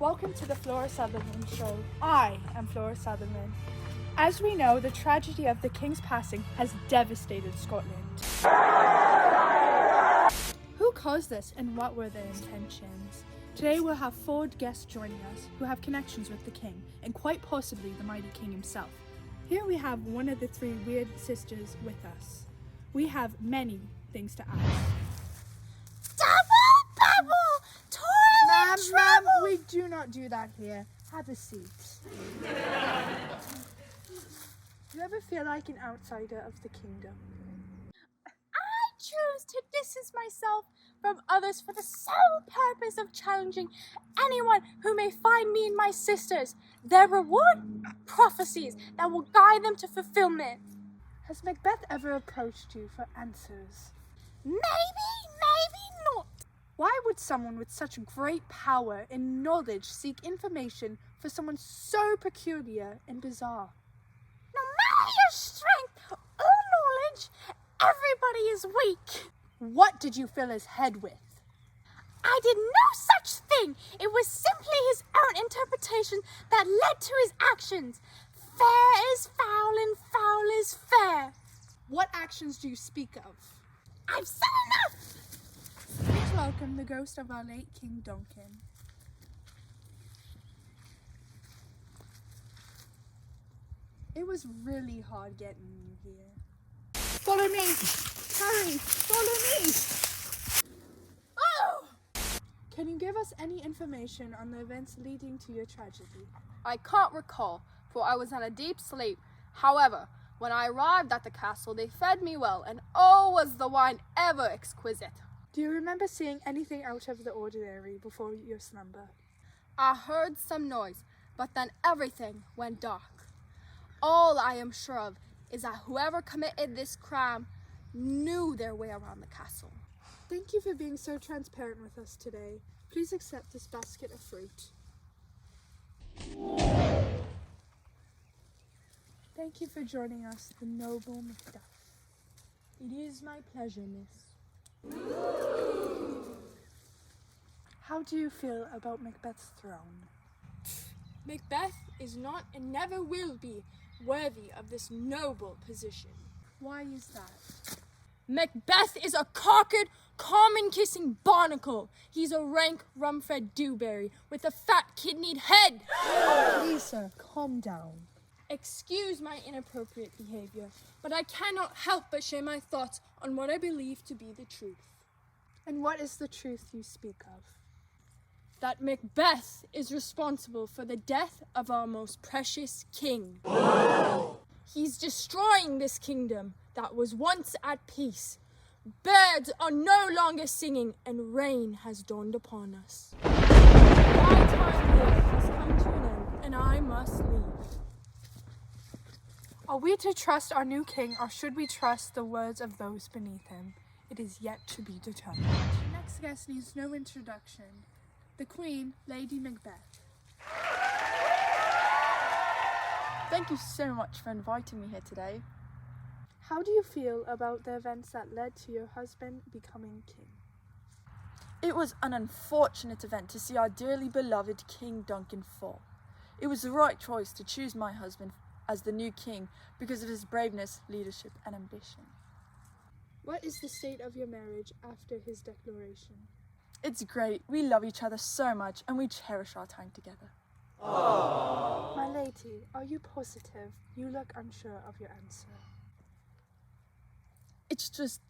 Welcome to the Flora Sutherland Show. I am Flora Sutherland. As we know, the tragedy of the King's passing has devastated Scotland. Who caused this and what were their intentions? Today we'll have 4 guests joining us who have connections with the King and quite possibly the mighty King himself. Here we have one of the 3 weird sisters with us. We have many things to ask. Ma'am, we do not do that here. Have a seat. Do you ever feel like an outsider of the kingdom? I choose to distance myself from others for the sole purpose of challenging anyone who may find me and my sisters. Their reward? Prophecies that will guide them to fulfillment. Has Macbeth ever approached you for answers? Maybe not. Why would someone with such great power and knowledge seek information for someone so peculiar and bizarre? No matter your strength or knowledge, everybody is weak. What did you fill his head with? I did no such thing. It was simply his own interpretation that led to his actions. Fair is foul and foul is fair. What actions do you speak of? I've said enough. Please welcome the ghost of our late King Duncan. It was really hard getting you here. Follow me! Hurry! Follow me! Oh! Can you give us any information on the events leading to your tragedy? I can't recall, for I was in a deep sleep. However, when I arrived at the castle, they fed me well, and oh, was the wine ever exquisite. Do you remember seeing anything out of the ordinary before your slumber? I heard some noise, but then everything went dark. All I am sure of is that whoever committed this crime knew their way around the castle. Thank you for being so transparent with us today. Please accept this basket of fruit. Thank you for joining us, the noble Macbeth. It is my pleasure, miss. How do you feel about Macbeth's throne? Macbeth is not and never will be worthy of this noble position. Why is that? Macbeth is a cocked, common-kissing barnacle. He's a rank rum-fed dewberry with a fat kidneyed head. Please, sir, calm down. Excuse my inappropriate behavior, but I cannot help but share my thoughts on what I believe to be the truth. And what is the truth you speak of? That Macbeth is responsible for the death of our most precious king. He's destroying this kingdom that was once at peace. Birds are no longer singing, and rain has dawned upon us. My time here has come to an end, and I must leave. Are we to trust our new king, or should we trust the words of those beneath him? It is yet to be determined. The next guest needs no introduction. The Queen, Lady Macbeth. Thank you so much for inviting me here today. How do you feel about the events that led to your husband becoming king? It was an unfortunate event to see our dearly beloved King Duncan fall. It was the right choice to choose my husband as the new king because of his braveness, leadership, and ambition. What is the state of your marriage after his declaration? It's great. We love each other so much and we cherish our time together. Aww. My lady, are you positive? You look unsure of your answer. It's just,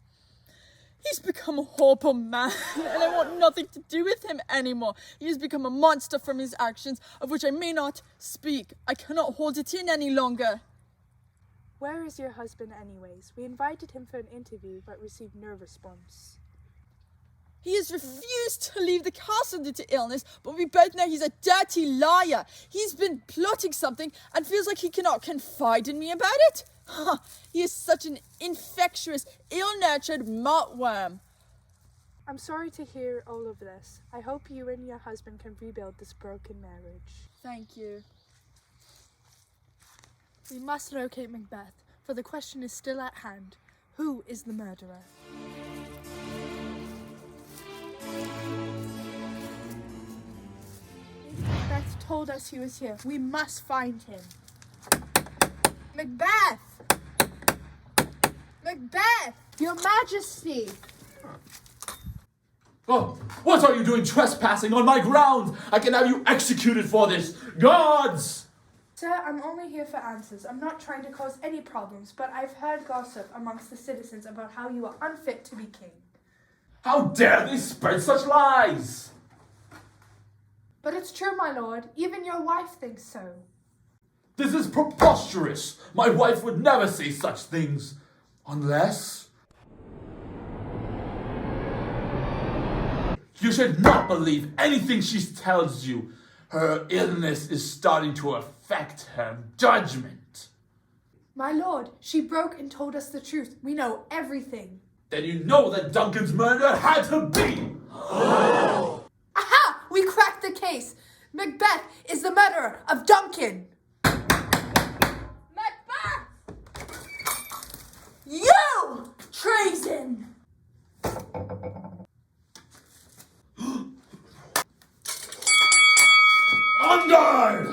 he's become a horrible man and I want nothing to do with him anymore. He has become a monster from his actions, of which I may not speak. I cannot hold it in any longer. Where is your husband anyways? We invited him for an interview but received no response. He has refused to leave the castle due to illness, but we both know he's a dirty liar. He's been plotting something and feels like he cannot confide in me about it. He is such an infectious, ill-nurtured martworm. I'm sorry to hear all of this. I hope you and your husband can rebuild this broken marriage. Thank you. We must locate Macbeth, for the question is still at hand. Who is the murderer? told us he was here. We must find him. Macbeth! Macbeth! Your Majesty! Oh, what are you doing trespassing on my grounds? I can have you executed for this. Guards! Sir, I'm only here for answers. I'm not trying to cause any problems, but I've heard gossip amongst the citizens about how you are unfit to be king. How dare they spread such lies? But it's true, my lord. Even your wife thinks so. This is preposterous. My wife would never say such things. Unless... You should not believe anything she tells you. Her illness is starting to affect her judgment. My lord, she broke and told us the truth. We know everything. Then you know that Duncan's murder had to be. Aha! We cracked the case. Macbeth is the murderer of Duncan. Macbeth! You! Treason! On guard!